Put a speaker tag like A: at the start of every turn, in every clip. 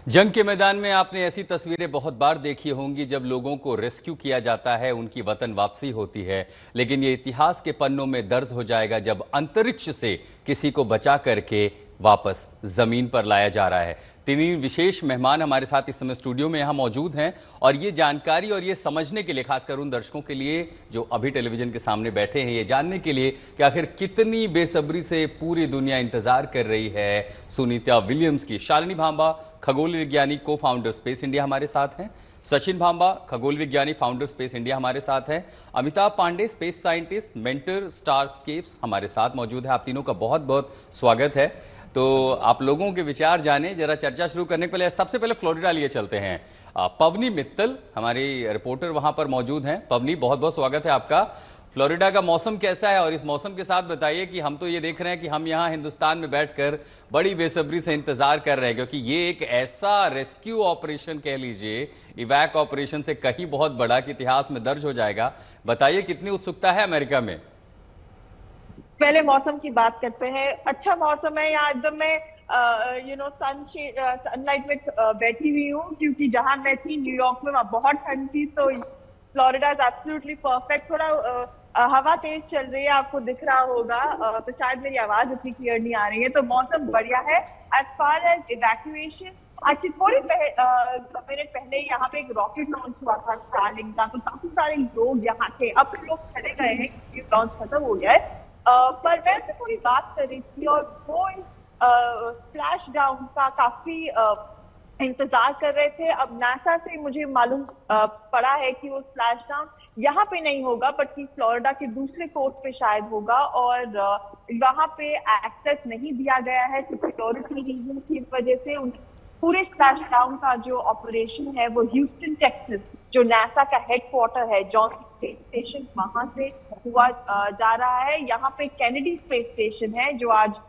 A: जंग के मैदान में आपने ऐसी तस्वीरें बहुत बार देखी होंगी जब लोगों को रेस्क्यू किया जाता है, उनकी वतन वापसी होती है। लेकिन ये इतिहास के पन्नों में दर्ज हो जाएगा जब अंतरिक्ष से किसी को बचा करके वापस जमीन पर लाया जा रहा है। तीन विशेष मेहमान हमारे साथ इस समय स्टूडियो में यहां मौजूद हैं और ये जानकारी और ये समझने के लिए, खासकर उन दर्शकों के लिए जो अभी टेलीविजन के सामने बैठे हैं, ये जानने के लिए कि आखिर कितनी बेसब्री से पूरी दुनिया इंतजार कर रही है सुनीता विलियम्स की। शालिनी भांबा, खगोल विज्ञानी, को फाउंडर स्पेस इंडिया हमारे साथ हैं। सचिन भांबा, खगोल विज्ञानी, फाउंडर स्पेस इंडिया हमारे साथ हैं। Amitabh Pandey, space scientist, mentor, Starscapes हमारे साथ मौजूद है। आप तीनों का बहुत बहुत स्वागत है। तो आप लोगों के विचार जाने, जरा चर्चा शुरू करने के पहले सबसे पहले फ्लोरिडा लिए चलते हैं। पवनी मित्तल हमारी रिपोर्टर वहां पर मौजूद हैं। पवनी, बहुत बहुत स्वागत है आपका। फ्लोरिडा का मौसम कैसा है और इस मौसम के साथ बताइए कि हम तो ये देख रहे हैं कि हम यहाँ हिंदुस्तान में बैठकर बड़ी बेसब्री से इंतजार कर रहे हैं, क्योंकि ये एक ऐसा रेस्क्यू ऑपरेशन कह लीजिए, इवैक ऑपरेशन से कहीं बहुत बड़ा कि इतिहास में दर्ज हो जाएगा। बताइए कितनी उत्सुकता है अमेरिका में।
B: पहले मौसम की बात करते हैं। अच्छा मौसम है यहाँ एकदम। मैं सनलाइट में बैठी हुई हूँ, क्योंकि जहां मैं थी न्यूयॉर्क में वहाँ बहुत ठंड थी। तो फ्लोरिडा इज एब्सोल्युटली परफेक्ट। थोड़ा हवा तेज चल रही है, आपको दिख रहा होगा, तो शायद मेरी आवाज उतनी क्लियर नहीं आ रही है। तो मौसम बढ़िया है। एज फार एज इवैक्यूएशन, अच्छी थोड़ी मिनट पहले यहाँ पे एक रॉकेट लॉन्च हुआ था स्टारलिंक का, तो काफी सारे लोग यहाँ थे। अब लोग चले गए हैं क्योंकि लॉन्च खत्म हो गया है। पर मैं तो थोड़ी बात कर रही थी और वो फ्लैश डाउन का काफी इंतजार कर रहे थे। अब नासा से मुझे मालूम पड़ा है कि वो स्प्लैश डाउन यहाँ पे नहीं होगा, बल्कि फ्लोरिडा के दूसरे कोस्ट पे शायद होगा। और वहां पे एक्सेस नहीं दिया गया है सिक्योरिटी रीजन की वजह से। पूरे स्प्लैश डाउन का जो ऑपरेशन है वो ह्यूस्टन टेक्सास, जो नासा का हेडक्वार्टर है, जॉन स्पेस स्टेशन, वहां से हुआ जा रहा है। यहाँ पे केनेडी स्पेस स्टेशन है, जो आज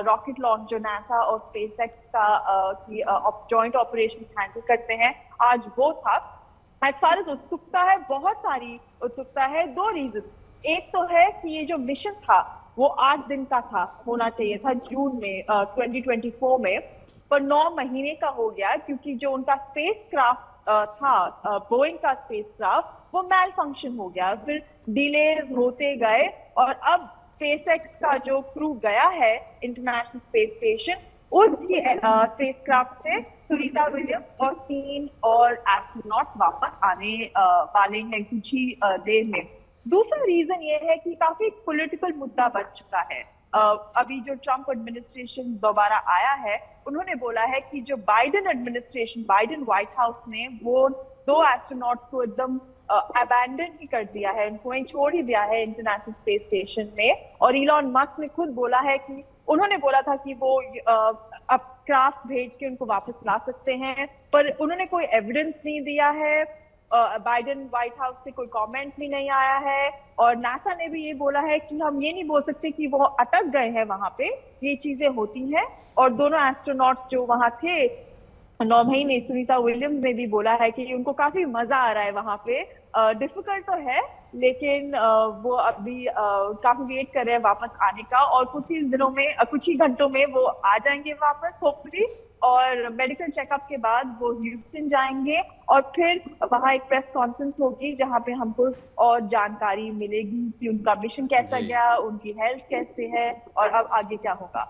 B: रॉकेट लॉन्च जो नासा और स्पेसएक्स का जॉइंट ऑपरेशन हैंडल करते हैं, आज वो था। एज फार एज उत्सुकता है, बहुत सारी उत्सुकता है। दो रीजन। एक तो है कि ये जो मिशन था वो 8 दिन का था, होना चाहिए था जून में 2024 में, पर 9 महीने का हो गया, क्योंकि जो उनका स्पेस क्राफ्ट था, बोइंग का स्पेस क्राफ्ट, वो मेल फंक्शन हो गया। फिर डिलेज होते गए और अब स्पेसएक्स का जो क्रू गया है इंटरनेशनल स्पेस स्टेशन, उसकी स्पेस क्राफ्ट से सुनीता विलियम्स और 3 और एस्ट्रोनॉट्स वापस आने वाले हैं कुछ ही देर में। दूसरा रीजन ये है कि काफी पॉलिटिकल मुद्दा बन चुका है। अभी जो ट्रंप एडमिनिस्ट्रेशन दोबारा आया है, उन्होंने बोला है कि Joe Biden administration, Biden white house ने वो 2 एस्ट्रोनॉट्स को एकदम अबैंडन ही कर दिया है, उनको वहीं छोड़ ही दिया है इंटरनेशनल स्पेस स्टेशन में। और इलॉन मस्क ने खुद बोला है कि उन्होंने बोला था कि वो अब क्राफ्ट भेज के उनको वापस ला सकते हैं, पर उन्होंने कोई एविडेंस नहीं दिया है। बाइडेन व्हाइट हाउस से कोई कमेंट भी नहीं आया है। और नासा ने भी ये बोला है कि हम ये नहीं बोल सकते कि वो अटक गए हैं वहां पे, ये चीजें होती हैं। और दोनों एस्ट्रोनॉट्स जो वहां थे 9 महीने, सुनीता विलियम्स ने भी बोला है कि उनको काफी मजा आ रहा है वहां पे। डिफिकल्ट तो है, लेकिन वो अभी काफी वेट कर रहे हैं वापस आने का। और कुछ ही दिनों में, कुछ ही घंटों में वो आ जाएंगे वापस होपफुली। और मेडिकल चेकअप के बाद वो ह्यूस्टन जाएंगे और फिर वहां एक प्रेस कॉन्फ्रेंस होगी जहां पे हमको और जानकारी मिलेगी कि उनका मिशन कैसा गया, उनकी हेल्थ कैसे है और अब आगे क्या होगा।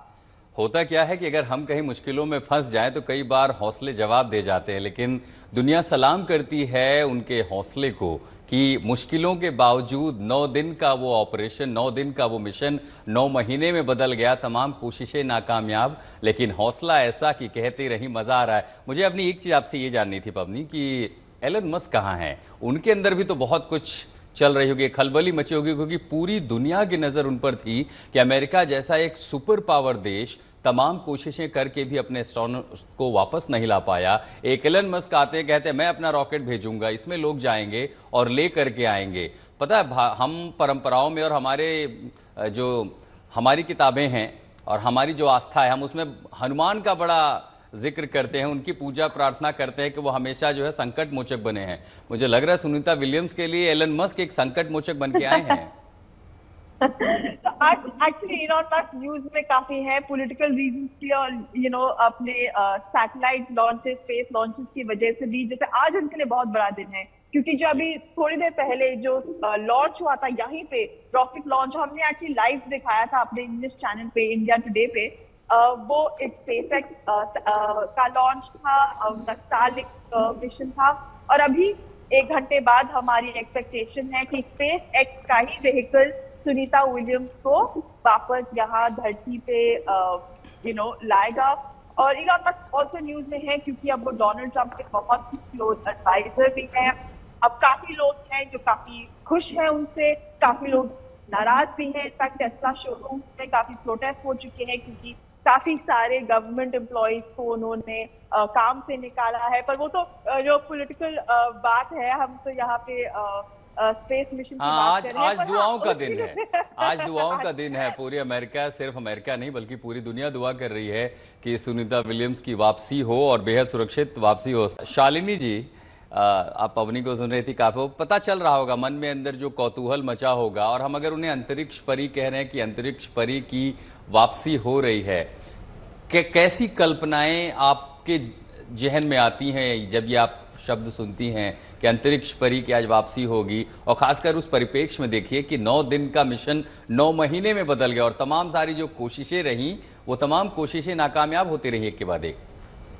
A: होता क्या है कि अगर हम कहीं मुश्किलों में फंस जाएं तो कई बार हौसले जवाब दे जाते हैं, लेकिन दुनिया सलाम करती है उनके हौसले को कि मुश्किलों के बावजूद 9 दिन का वो ऑपरेशन, 9 दिन का वो मिशन 9 महीने में बदल गया। तमाम कोशिशें नाकामयाब, लेकिन हौसला ऐसा कि कहते रही मजा आ रहा है। मुझे अपनी एक चीज आपसे ये जाननी थी पवनी कि एलन मस्क कहाँ हैं? उनके अंदर भी तो बहुत कुछ चल रही होगी, खलबली मची होगी, क्योंकि पूरी दुनिया की नजर उन पर थी कि अमेरिका जैसा एक सुपर पावर देश तमाम कोशिशें करके भी अपने एस्ट्रोनॉट्स को वापस नहीं ला पाया। एक एलन मस्क आते हैं, कहते हैं मैं अपना रॉकेट भेजूंगा, इसमें लोग जाएंगे और ले करके आएंगे। पता है, हम परंपराओं में और हमारे जो हमारी किताबें हैं और हमारी जो आस्था है, हम उसमें हनुमान का बड़ा जिक्र करते हैं, उनकी पूजा प्रार्थना करते हैं कि वो हमेशा जो है संकट मोचक बने हैं। मुझे लग रहा है सुनीता विलियम्स के लिए एलन मस्क एक संकट मोचक बन के आए हैं।
B: तो आज एक्चुअली इलॉन मस्क न्यूज में काफी है पॉलिटिकल रीजंस के और अपने सैटेलाइट लॉन्चेस स्पेस लॉन्चेस की वजह से भी, जैसे आज उनके लिए बहुत बड़ा दिन है क्योंकि जो अभी थोड़ी देर पहले जो लॉन्च हुआ था यहीं पे रॉकेट लॉन्च, हमने एक्चुअली लाइव दिखाया था अपने इंग्लिश चैनल पे इंडिया टुडे पे। वो एक स्पेसएक्स का लॉन्च था, उनका स्टारलिंक मिशन था और अभी 1 घंटे बाद हमारी एक्सपेक्टेशन है कि स्पेस एक्स का ही व्हीकल सुनीता विलियम्स को वापस यहाँ धरती पे लाएगा। और इलॉन मस्क ऑल्सो न्यूज में है क्योंकि अब वो डोनाल्ड ट्रंप के बहुत ही क्लोज एडवाइजर भी हैं। अब काफी लोग हैं जो काफी खुश हैं उनसे, काफी लोग नाराज भी हैं। इनफैक्ट टेस्ला शोरूम में काफी प्रोटेस्ट हो चुके हैं क्योंकि काफी सारे गवर्नमेंट एम्प्लॉइज को उन्होंने काम से निकाला है। पर वो तो जो पॉलिटिकल बात है, हम तो यहाँ पे स्पेस मिशन की बात कर रहे हैं।
A: आज दुआओं का दिन है, आज दुआओं का दिन है। पूरी अमेरिका, सिर्फ अमेरिका नहीं बल्कि पूरी दुनिया दुआ कर रही है कि सुनीता विलियम्स की वापसी हो और बेहद सुरक्षित वापसी हो। शालिनी जी, आप पवनी को सुन रही थी, काफी पता चल रहा होगा मन में अंदर जो कौतूहल मचा होगा। और हम अगर उन्हें अंतरिक्ष परी कह रहे हैं कि अंतरिक्ष परी की वापसी हो रही है, कैसी कल्पनाएं आपके जहन में आती हैं जब ये आप शब्द सुनती हैं कि अंतरिक्ष परी की आज वापसी होगी? और खासकर उस परिप्रेक्ष्य में देखिए कि 9 दिन का मिशन 9 महीने में बदल गया और तमाम सारी जो कोशिशें रहीं वो तमाम कोशिशें नाकामयाब होती रही एक के बाद एक।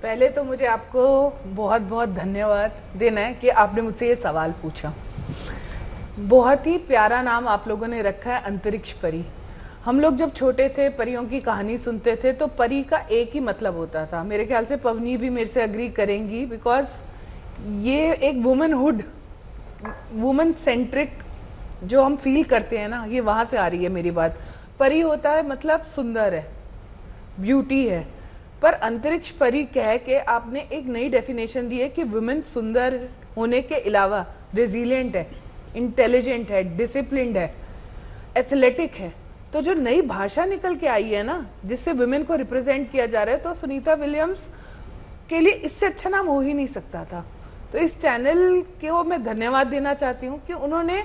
C: पहले तो मुझे आपको बहुत बहुत धन्यवाद देना है कि आपने मुझसे ये सवाल पूछा। बहुत ही प्यारा नाम आप लोगों ने रखा है, अंतरिक्ष परी। हम लोग जब छोटे थे परियों की कहानी सुनते थे तो परी का एक ही मतलब होता था। मेरे ख्याल से पवनी भी मेरे से अग्री करेंगी, बिकॉज ये एक वुमनहुड, वुमन सेंट्रिक जो हम फील करते हैं ना, ये वहाँ से आ रही है मेरी बात। परी होता है मतलब सुंदर है, ब्यूटी है। पर अंतरिक्ष परी कह के आपने एक नई डेफिनेशन दी है कि वुमेन सुंदर होने के अलावा रेजिलिएंट है, इंटेलिजेंट है, डिसिप्लिन्ड है, एथलेटिक है। तो जो नई भाषा निकल के आई है ना, जिससे वुमेन को रिप्रेजेंट किया जा रहा है, तो सुनीता विलियम्स के लिए इससे अच्छा नाम हो ही नहीं सकता था। तो इस चैनल को मैं धन्यवाद देना चाहती हूँ कि उन्होंने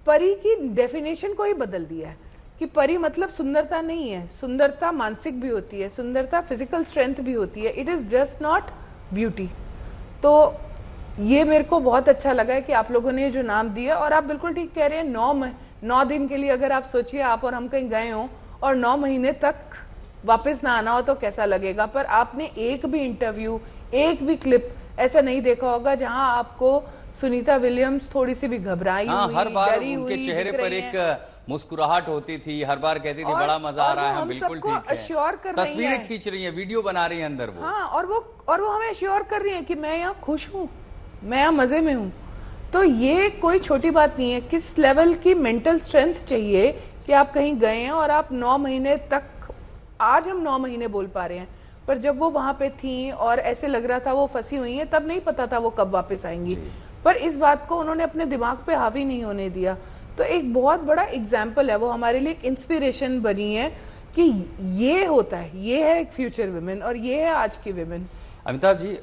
C: परी की डेफिनेशन को ही बदल दिया है कि परी मतलब सुंदरता नहीं है, सुंदरता मानसिक भी होती है, सुंदरता फिजिकल स्ट्रेंथ भी होती है। It is just not beauty. तो ये मेरे को बहुत अच्छा लगा है कि आप लोगों ने जो नाम दिया। और आप बिल्कुल ठीक कह रहे हैं, 9 दिन के लिए अगर आप सोचिए आप और हम कहीं गए हों और 9 महीने तक वापस ना आना हो तो कैसा लगेगा। पर आपने एक भी इंटरव्यू, एक भी क्लिप ऐसा नहीं देखा होगा जहां आपको सुनीता विलियम्स थोड़ी सी भी घबराई हुई,
A: हर बार
C: डरी
A: उनके
C: हुई
A: चेहरे पर एक मुस्कुराहट होती थी, हर बार कहती थी बड़ा मजा आ रहा है, हम बिल्कुल ठीक है,
C: अश्योर कर रही
A: तस्वीरें
C: है,
A: खींच रही हैं, वीडियो बना रही हैं अंदर वो।
C: हाँ, और वो हमें अश्योर कर रही है कि मैं यहाँ खुश हूँ, मैं यहाँ मजे में हूँ। तो ये कोई छोटी बात नहीं है। किस लेवल की मेंटल स्ट्रेंथ चाहिए कि आप कहीं गए हैं और आप 9 महीने तक, आज हम 9 महीने बोल पा रहे हैं, पर जब वो वहां पे थी और ऐसे लग रहा था वो फंसी हुई हैं, तब नहीं पता था वो कब वापस आएंगी। पर इस बात को उन्होंने अपने दिमाग पे हावी नहीं होने दिया। तो एक बहुत बड़ा एग्जाम्पल है, वो हमारे लिए एक इंस्पिरेशन बनी है कि ये होता है, ये है एक फ्यूचर वुमेन और ये है आज की वुमेन।
A: अमिताभ जी,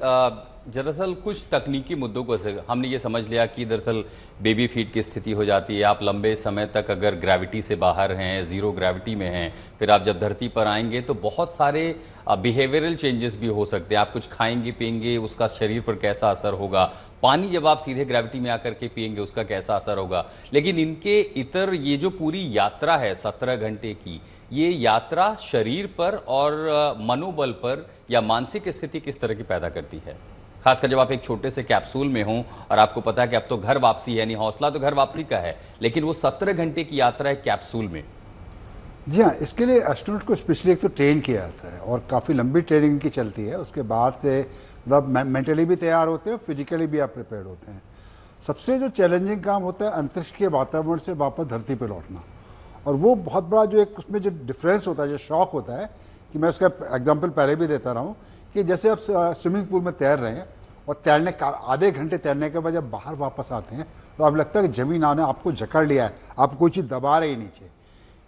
A: दरअसल कुछ तकनीकी मुद्दों को हमने ये समझ लिया कि दरअसल बेबी फीट की स्थिति हो जाती है, आप लंबे समय तक अगर ग्रेविटी से बाहर हैं, जीरो ग्रेविटी में हैं, फिर आप जब धरती पर आएंगे तो बहुत सारे बिहेवियरल चेंजेस भी हो सकते हैं। आप कुछ खाएंगे पिएंगे, उसका शरीर पर कैसा असर होगा, पानी जब आप सीधे ग्रेविटी में आकर के पिएंगे उसका कैसा असर होगा। लेकिन इनके इतर ये जो पूरी यात्रा है 17 घंटे की, ये यात्रा शरीर पर और मनोबल पर या मानसिक स्थिति किस तरह की पैदा करती है, खासकर जब आप एक छोटे से कैप्सूल में हों और आपको पता है कि अब तो घर वापसी है, यानी हौसला तो घर वापसी का है, लेकिन वो 17 घंटे की यात्रा है कैप्सूल में।
D: जी हाँ, इसके लिए एस्ट्रोनॉट को स्पेशली एक तो ट्रेन किया जाता है और काफ़ी लंबी ट्रेनिंग की चलती है। उसके बाद से मतलब मेंटली भी तैयार होते हैं, फिजिकली भी आप प्रिपेयर्ड होते हैं। सबसे जो चैलेंजिंग काम होता है अंतरिक्ष के वातावरण से वापस धरती पर लौटना, और वो बहुत बड़ा जो एक उसमें जो डिफरेंस होता है, जो शॉक होता है, कि मैं उसका एग्जाम्पल पहले भी देता रहा हूँ कि जैसे आप स्विमिंग पूल में तैर रहे हैं और तैरने का आधे घंटे तैरने के बाद जब बाहर वापस आते हैं तो आप लगता है कि जमीन आने आपको जकड़ लिया है, आप कोई चीज़ दबा रही नीचे।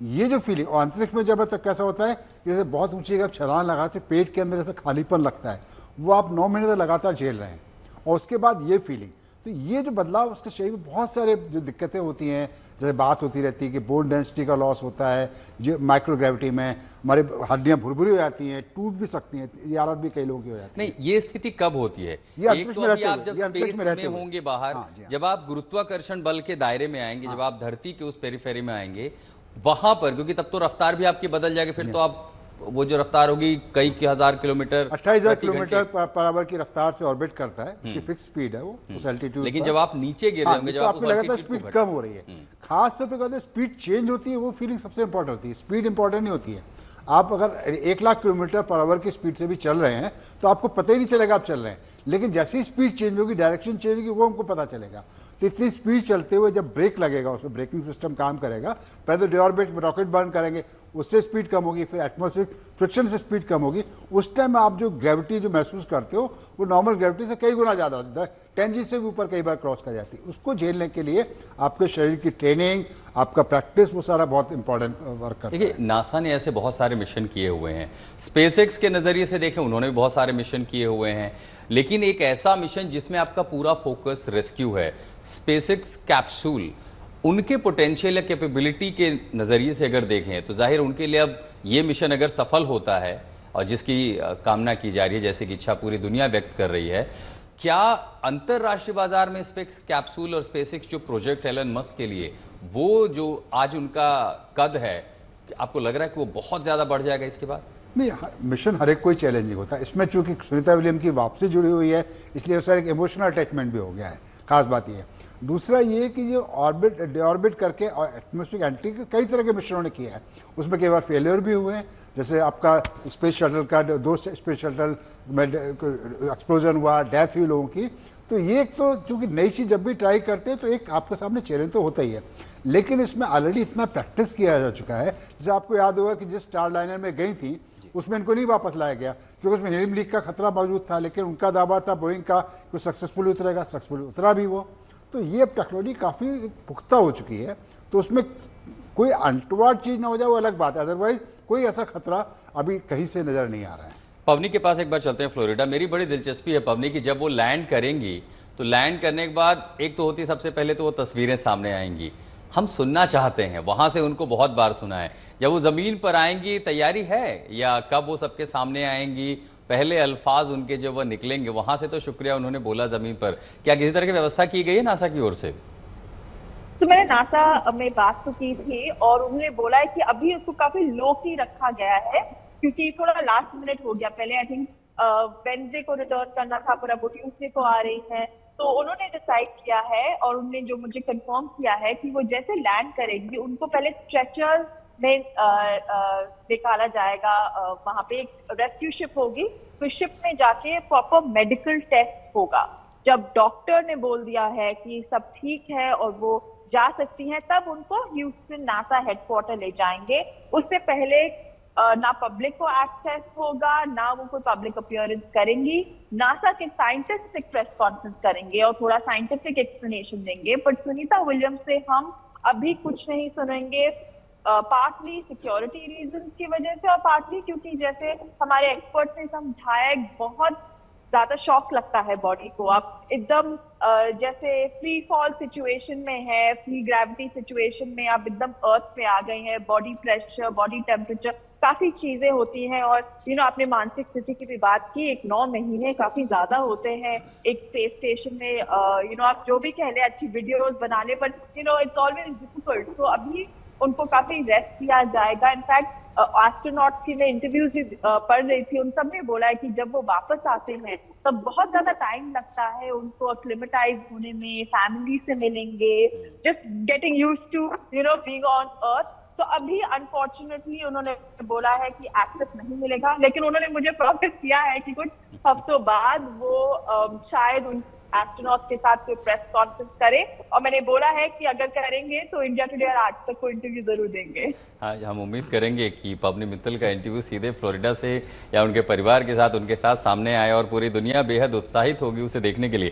D: ये जो फीलिंग, और अंतरिक्ष में जब तक कैसा होता है, जैसे बहुत ऊंची आप छलांग लगाते हैं, पेट के अंदर ऐसा खालीपन लगता है, वो आप 9 महीने तक लगातार झेल रहे हैं। और उसके बाद ये फीलिंग, तो ये जो बदलाव उसके शरीर में बहुत सारे जो दिक्कतें होती हैं, जैसे बात होती रहती है कि बोन डेंसिटी का लॉस होता है, जो माइक्रोग्रेविटी में हमारे हड्डियां भुरभुरी हो जाती हैं, टूट भी सकती हैं, ये हालत भी कई लोगों की हो जाती है।
A: नहीं, ये स्थिति कब होती है?
D: ये
A: एक
D: अंतरिक्ष
A: तो
D: में
A: अभी
D: रहते
A: आप
D: हुए,
A: जब
D: ये अंतरिक्ष
A: स्पेस
D: में रहते
A: में
D: हुए।
A: होंगे बाहर,
D: हाँ, जी हाँ।
A: जब आप गुरुत्वाकर्षण बल के दायरे में आएंगे, जब आप धरती के उस पेरिफेरी में आएंगे वहां पर, क्योंकि तब तो रफ्तार भी आपकी बदल जाएगी, फिर तो आप वो जो रफ्तार होगी कई हजार किलोमीटर
D: 28,000 किलोमीटर पर आवर की रफ्तार से ऑर्बिट करता है, उसकी फिक्स स्पीड है वो उस एल्टीट्यूड।
A: लेकिन जब आप नीचे गिर रहे होंगे, जब
D: तो
A: आप
D: आपको लगातार स्पीड कम हो रही है, खास तौर पे कहते हैं स्पीड चेंज होती है, वो फीलिंग सबसे इंपॉर्टेंट होती है। स्पीड इंपॉर्टेंट नहीं होती है। आप अगर 1,00,000 किलोमीटर पर आवर की स्पीड से भी चल रहे हैं तो आपको पता ही नहीं चलेगा आप चल रहे हैं, लेकिन जैसे ही स्पीड चेंज होगी, डायरेक्शन चेंज होगी, वो हमको पता चलेगा। तो इतनी स्पीड चलते हुए जब ब्रेक लगेगा, उसमें ब्रेकिंग सिस्टम काम करेगा, पहले तो डिऑर्बिट में रॉकेट बर्न करेंगे, उससे स्पीड कम होगी, फिर एटमॉस्फेरिक फ्रिक्शन से स्पीड कम होगी। उस टाइम आप जो ग्रेविटी जो महसूस करते हो वो नॉर्मल ग्रेविटी से कई गुना ज़्यादा होता है, 10G से भी ऊपर कई बार क्रॉस कर जाती है। उसको झेलने के लिए आपके शरीर की ट्रेनिंग, आपका प्रैक्टिस, वो सारा बहुत इंपॉर्टेंट वर्क करता है।
A: देखिए, नासा ने ऐसे बहुत सारे मिशन किए हुए हैं। स्पेसएक्स के नज़रिए से देखें, उन्होंने भी बहुत सारे मिशन किए हुए हैं, लेकिन एक ऐसा मिशन जिसमें आपका पूरा फोकस रेस्क्यू है, स्पेसएक्स कैप्सूल, उनके पोटेंशियल या कैपेबिलिटी के नज़रिए से अगर देखें तो जाहिर उनके लिए अब ये मिशन अगर सफल होता है, और जिसकी कामना की जा रही है, जैसे कि इच्छा पूरी दुनिया व्यक्त कर रही है, क्या अंतरराष्ट्रीय बाजार में स्पेस कैप्सूल और स्पेसएक्स जो प्रोजेक्ट एलन मस्क के लिए, वो जो आज उनका कद है, आपको लग रहा है कि वो बहुत ज़्यादा बढ़ जाएगा इसके बाद?
D: नहीं, मिशन हर एक कोई चैलेंजिंग होता है। इसमें चूंकि सुनीता विलियम की वापसी जुड़ी हुई है, इसलिए उसका एक इमोशनल अटैचमेंट भी हो गया है। खास बात यह है। दूसरा ये कि जो ऑर्बिट डिऑर्बिट करके और एटमॉस्फेरिक एंट्री के कई तरह के मिशनों ने किया है, उसमें कई बार फेलियर भी हुए हैं। जैसे आपका स्पेस शटल का 2 स्पेस शटल में एक्सप्लोजन हुआ, डेथ हुई लोगों की। तो ये एक तो चूंकि नई चीज़ जब भी ट्राई करते हैं तो एक आपके सामने चैलेंज तो होता ही है, लेकिन इसमें ऑलरेडी इतना प्रैक्टिस किया जा चुका है। जैसे आपको याद होगा कि जिस स्टार लाइनर में गई थी उसमें इनको नहीं वापस लाया गया क्योंकि उसमें हीलियम लीक का खतरा मौजूद था, लेकिन उनका दावा था बोइंग का कि सक्सेसफुली उतरेगा, सक्सेसफुली उतरा भी वो। तो ये अब टेक्नोलॉजी काफ़ी पुख्ता हो चुकी है, तो उसमें कोई अनटवार्ड चीज़ ना हो जाए वो अलग बात है, अदरवाइज कोई ऐसा खतरा अभी कहीं से नज़र नहीं आ रहा है।
A: पवनी के पास एक बार चलते हैं फ्लोरिडा। मेरी बड़ी दिलचस्पी है पवनी की, जब वो लैंड करेंगी तो लैंड करने के बाद एक तो होती, सबसे पहले तो वो तस्वीरें सामने आएंगी, हम सुनना चाहते हैं, वहां से उनको बहुत बार सुना है। जब वो जमीन पर आएंगी, तैयारी है या कब वो सबके सामने आएंगी, पहले अल्फाज उनके जब वो निकलेंगे वहां से, तो शुक्रिया उन्होंने बोला जमीन पर, क्या किसी तरह की व्यवस्था की गई है नासा की ओर से?
B: तो मैंने नासा में बात तो की थी और उन्होंने बोला है कि अभी उसको काफी लो की रखा गया है क्योंकि थोड़ा लास्ट मिनट हो गया। पहले आई थिंक वेडनेसडे को रिटर्न करना था, पर अब वो ट्यूसडे को आ रही है, तो उन्होंने डिसाइड किया है और उन्होंने जो मुझे कंफर्म किया है कि वो जैसे लैंड करेंगी उनको पहले स्ट्रेचर में निकाला जाएगा। वहां पे एक रेस्क्यू शिप होगी, तो शिप में जाके प्रॉपर मेडिकल टेस्ट होगा। जब डॉक्टर ने बोल दिया है कि सब ठीक है और वो जा सकती हैं, तब उनको ह्यूस्टन नासा हेडक्वार्टर ले जाएंगे। उससे पहले ना पब्लिक को एक्सेस होगा, ना वो कोई पब्लिक अपीयरेंस करेंगी। नासा के साइंटिस्ट एक प्रेस कॉन्फ्रेंस करेंगे और थोड़ा साइंटिफिक एक्सप्लेनेशन देंगे, बट सुनीता विलियम्स से हम अभी कुछ नहीं सुनेंगे, पार्टली सिक्योरिटी रीजंस की वजह से और पार्टली क्योंकि जैसे हमारे एक्सपर्ट ने समझाया, बहुत ज्यादा शॉक लगता है बॉडी को। आप एकदम जैसे फ्री फॉल सिचुएशन में है, फ्री ग्रेविटी सिचुएशन में आप एकदम अर्थ पे आ गए हैं, बॉडी प्रेशर, बॉडी टेम्परेचर, काफी चीजें होती हैं। और आपने मानसिक स्थिति की भी बात की, 9 महीने काफी ज्यादा होते हैं एक स्पेस स्टेशन में। आप जो भी कह ले अच्छी वीडियोस बनाने पर, इट्स ऑलवेज डिफिकल्ट। तो अभी उनको काफी रेस्ट दिया जाएगा। इनफैक्ट एस्ट्रोनॉट्स की मैं इंटरव्यूज भी पढ़ रही थी, उन सब ने बोला है कि जब वो वापस आते हैं तब बहुत ज्यादा टाइम लगता है उनको एक्लिमेटाइज होने में, फैमिली से मिलेंगे, just getting used to being on earth. तो अभी अनफॉर्चुनेटली उन्होंने बोला है कि एक्सेस नहीं मिलेगा, लेकिन उन्होंने मुझे प्रॉमिस किया है कि कुछ हफ्तों बाद वो शायद उन एस्ट्रोनॉट के साथ कोई प्रेस कॉन्फ्रेंस करें, और मैंने बोला है कि अगर करेंगे तो इंडिया टुडे और आज तक को इंटरव्यू जरूर देंगे।
A: हाँ, हम उम्मीद करेंगे कि पवनी मित्तल का इंटरव्यू सीधे फ्लोरिडा से या उनके परिवार के साथ, उनके साथ सामने आए और पूरी दुनिया बेहद उत्साहित होगी उसे देखने के लिए।